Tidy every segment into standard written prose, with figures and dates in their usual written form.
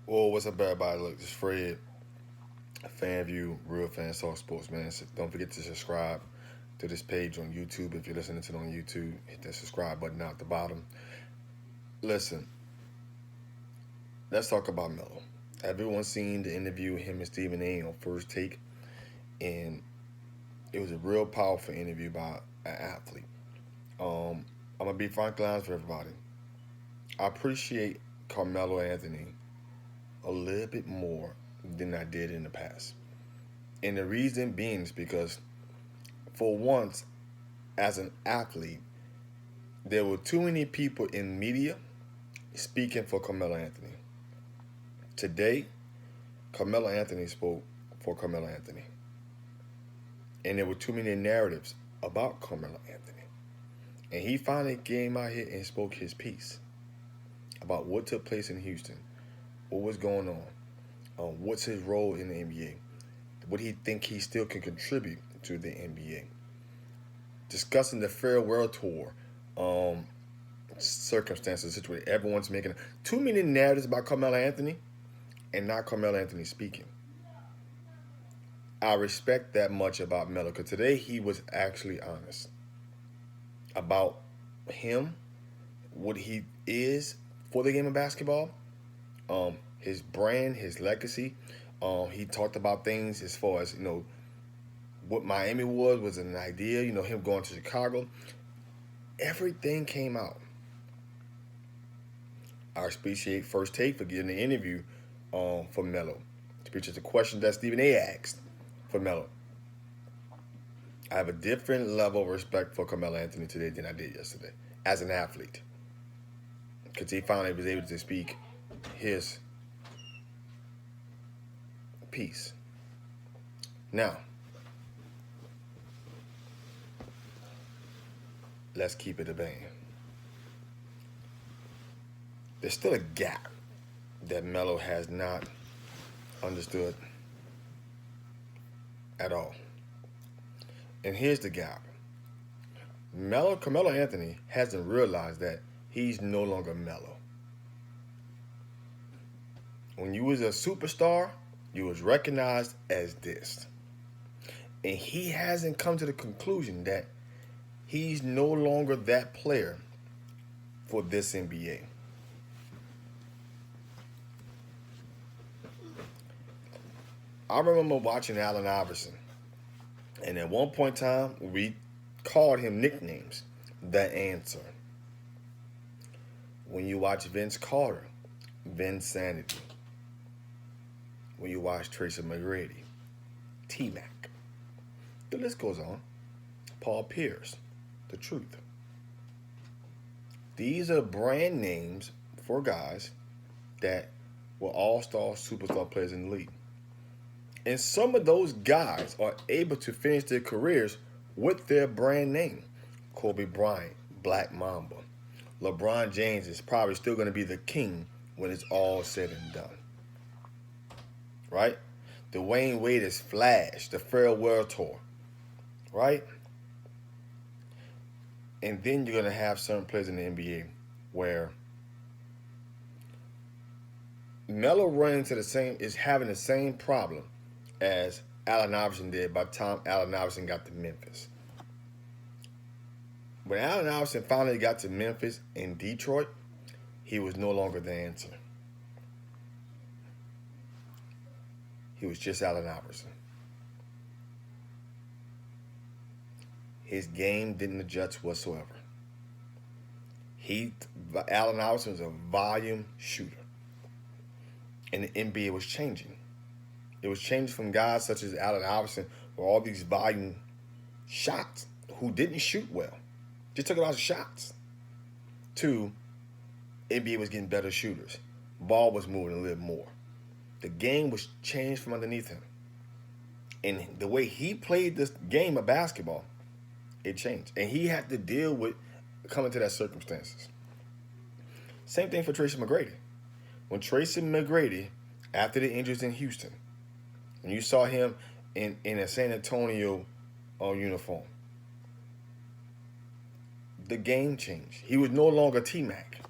Well, what's up, everybody? Look, this is Fred, Fan View, Real Fan Talk Sports, man. So don't forget to subscribe to this page on YouTube. If you're listening to it on YouTube, hit that subscribe button out the bottom. Listen, let's talk about Melo. Everyone seen the interview with him and Stephen A. on First Take, and it was a real powerful interview by an athlete. I'm gonna be frankly honest with everybody. I appreciate Carmelo Anthony a little bit more than I did in the past. And the reason being is because, for once, as an athlete, there were too many people in media speaking for Carmelo Anthony. Today, Carmelo Anthony spoke for Carmelo Anthony. And there were too many narratives about Carmelo Anthony. And he finally came out here and spoke his piece about what took place in Houston, what was going on, what's his role in the NBA, what he think he still can contribute to the NBA, discussing the farewell tour, circumstances, situation. Everyone's making too many narratives about Carmelo Anthony and not Carmelo Anthony speaking. I respect that much about Melo because today he was actually honest about him, what he is for the game of basketball, his brand, his legacy. He talked about things as far as what Miami was an idea. Him going to Chicago. Everything came out. I appreciate First Take for getting the interview for Melo. Which is a question that Stephen A. asked for Melo. I have a different level of respect for Carmelo Anthony today than I did yesterday as an athlete. Because he finally was able to speak his piece. Now, let's keep it a bang. There's still a gap that Melo has not understood at all. And here's the gap. Carmelo Anthony hasn't realized that he's no longer Melo. When you was a superstar, you was recognized as this. And he hasn't come to the conclusion that he's no longer that player for this NBA. I remember watching Allen Iverson. And at one point in time, we called him nicknames. The Answer. When you watch Vince Carter, Vinsanity. When you watch Tracy McGrady, T-Mac. The list goes on. Paul Pierce, The Truth. These are brand names for guys that were all-star, superstar players in the league. And some of those guys are able to finish their careers with their brand name. Kobe Bryant, Black Mamba. LeBron James is probably still going to be the king when it's all said and done. Right? Dwayne Wade is Flash, the farewell tour. Right? And then you're going to have certain players in the NBA where Melo is having the same problem as Allen Iverson did by the time Allen Iverson got to Memphis. When Allen Iverson finally got to Memphis and Detroit, he was no longer the answer. He was just Allen Iverson. His game didn't adjust whatsoever. Allen Iverson was a volume shooter. And the NBA was changing. It was changing from guys such as Allen Iverson with all these volume shots who didn't shoot well. Just took a lot of shots. To NBA was getting better shooters. Ball was moving a little more. The game was changed from underneath him. And the way he played this game of basketball, it changed. And he had to deal with coming to that circumstances. Same thing for Tracy McGrady. When Tracy McGrady, after the injuries in Houston, and you saw him in a San Antonio uniform, the game changed. He was no longer T-Mac.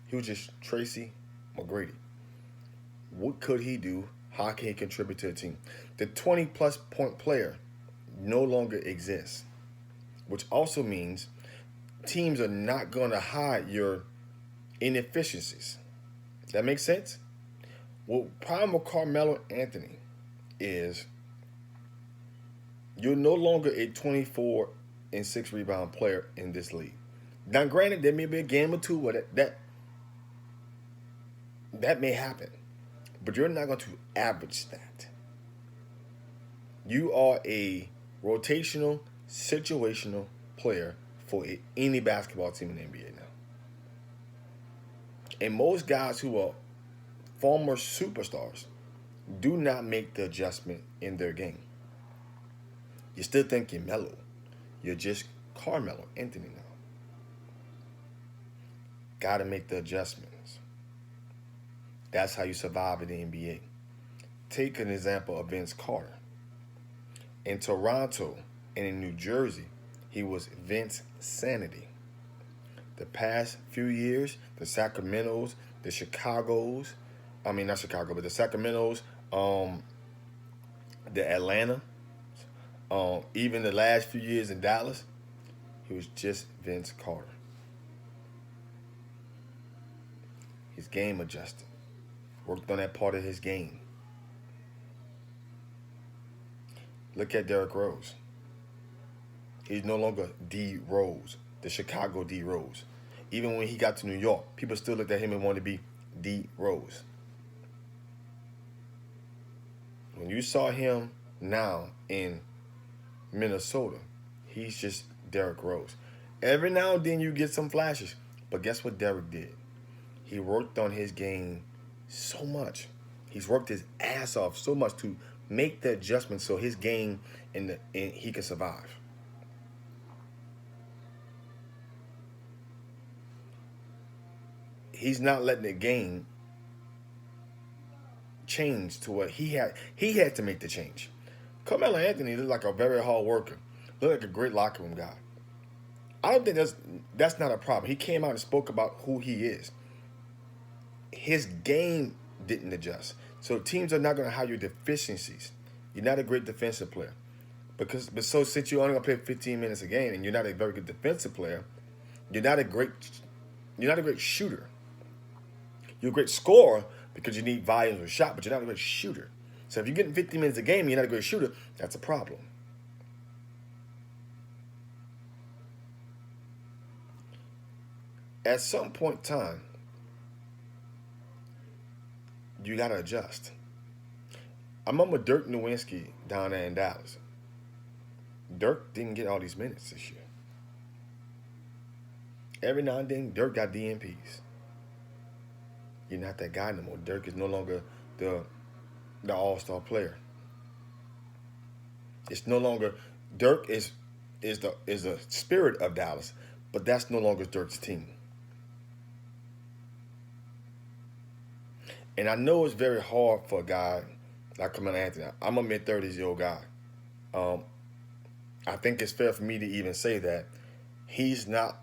He was just Tracy McGrady. What could he do? How can he contribute to the team? The 20-plus point player no longer exists, which also means teams are not going to hide your inefficiencies. That makes sense? Well, problem with Carmelo Anthony is you're no longer a 24 and 6 rebound player in this league. Now, granted, there may be a game or two where that may happen, but you're not going to average that. You are a rotational, situational player for any basketball team in the NBA now. And most guys who are former superstars do not make the adjustment in their game. You still think you're Melo. You're just Carmelo Anthony now. Got to make the adjustments. That's how you survive in the NBA. Take an example of Vince Carter. In Toronto and in New Jersey, he was Vince Sanity. The past few years, the Sacramentos, the Chicagos, not Chicago, but the Sacramentos, the Atlanta, even the last few years in Dallas, he was just Vince Carter. His game adjusted. Worked on that part of his game. Look at Derrick Rose. He's no longer D. Rose, the Chicago D. Rose. Even when he got to New York, people still looked at him and wanted to be D. Rose. When you saw him now in Minnesota, he's just Derrick Rose. Every now and then you get some flashes, but guess what Derrick did? He worked on his game so much. He's worked his ass off so much to make the adjustment so his game and he can survive. He's not letting the game change to what he had. He had to make the change. Carmelo Anthony looked like a very hard worker. Looked like a great locker room guy. I don't think that's not a problem. He came out and spoke about who he is. His game didn't adjust. So teams are not going to hide your deficiencies. You're not a great defensive player. But since you're only going to play 15 minutes a game and you're not a very good defensive player, you're not a great shooter. You're a great scorer because you need volumes of shot, but you're not a great shooter. So if you're getting 15 minutes a game and you're not a great shooter, that's a problem. At some point in time, you got to adjust. I remember Dirk Nowitzki down there in Dallas. Dirk didn't get all these minutes this year. Every now and then, Dirk got DNPs. You're not that guy no more. Dirk is no longer the all-star player. It's no longer Dirk is the spirit of Dallas, but that's no longer Dirk's team. And I know it's very hard for a guy like Carmelo Anthony. I'm a mid-30s-year-old guy. I think it's fair for me to even say that he's not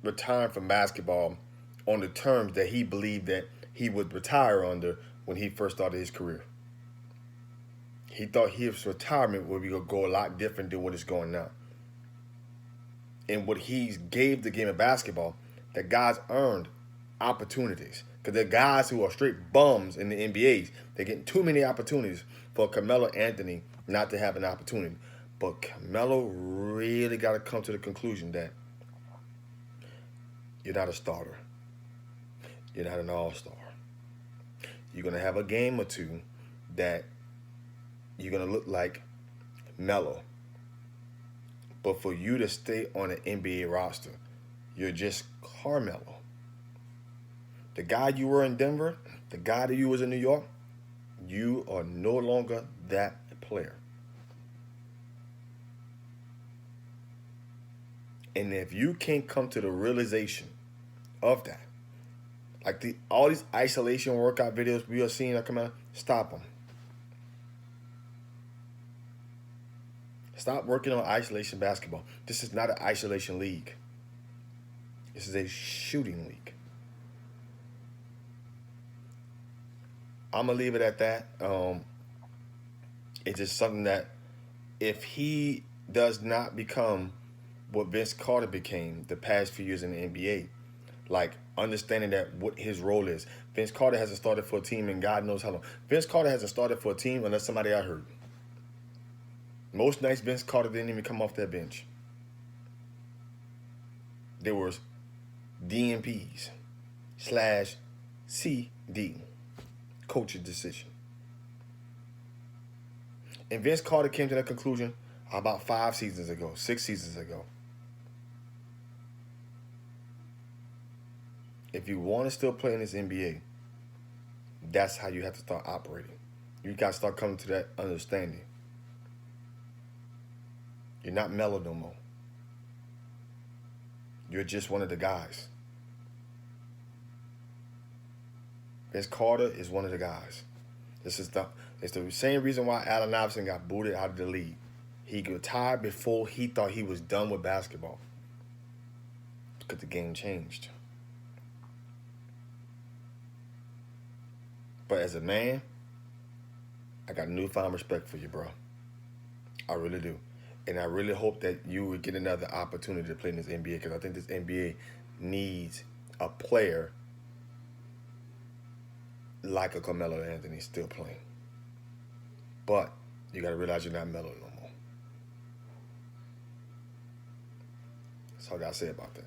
retiring from basketball on the terms that he believed that he would retire under when he first started his career. He thought his retirement would go a lot different than what it's going now. And what he gave the game of basketball, that guys earned opportunities. Because there are guys who are straight bums in the NBAs. They're getting too many opportunities for Carmelo Anthony not to have an opportunity. But Carmelo really got to come to the conclusion that you're not a starter. You're not an all-star. You're going to have a game or two that you're going to look like Melo. But for you to stay on an NBA roster, you're just Carmelo. The guy you were in Denver, the guy that you was in New York, you are no longer that player. And if you can't come to the realization of that, like all these isolation workout videos we are seeing that come out, stop them. Stop working on isolation basketball. This is not an isolation league. This is a shooting league. I'm gonna leave it at that. It's just something that if he does not become what Vince Carter became the past few years in the NBA, like understanding that what his role is. Vince Carter hasn't started for a team in God knows how long. Vince Carter hasn't started for a team unless somebody got hurt. Most nights Vince Carter didn't even come off that bench. There was DNPs / CD, coach's decision. And Vince Carter came to that conclusion about 5 seasons ago, 6 seasons ago. If you want to still play in this NBA, that's how you have to start operating. You got to start coming to that understanding. You're not Melo no more. You're just one of the guys. Vince Carter is one of the guys. It's the same reason why Allen Iverson got booted out of the league. He retired before he thought he was done with basketball. Because the game changed. But as a man, I got newfound respect for you, bro. I really do. And I really hope that you would get another opportunity to play in this NBA, because I think this NBA needs a player like a Carmelo Anthony still playing. But you got to realize you're not Melo no more. That's all I got to say about that.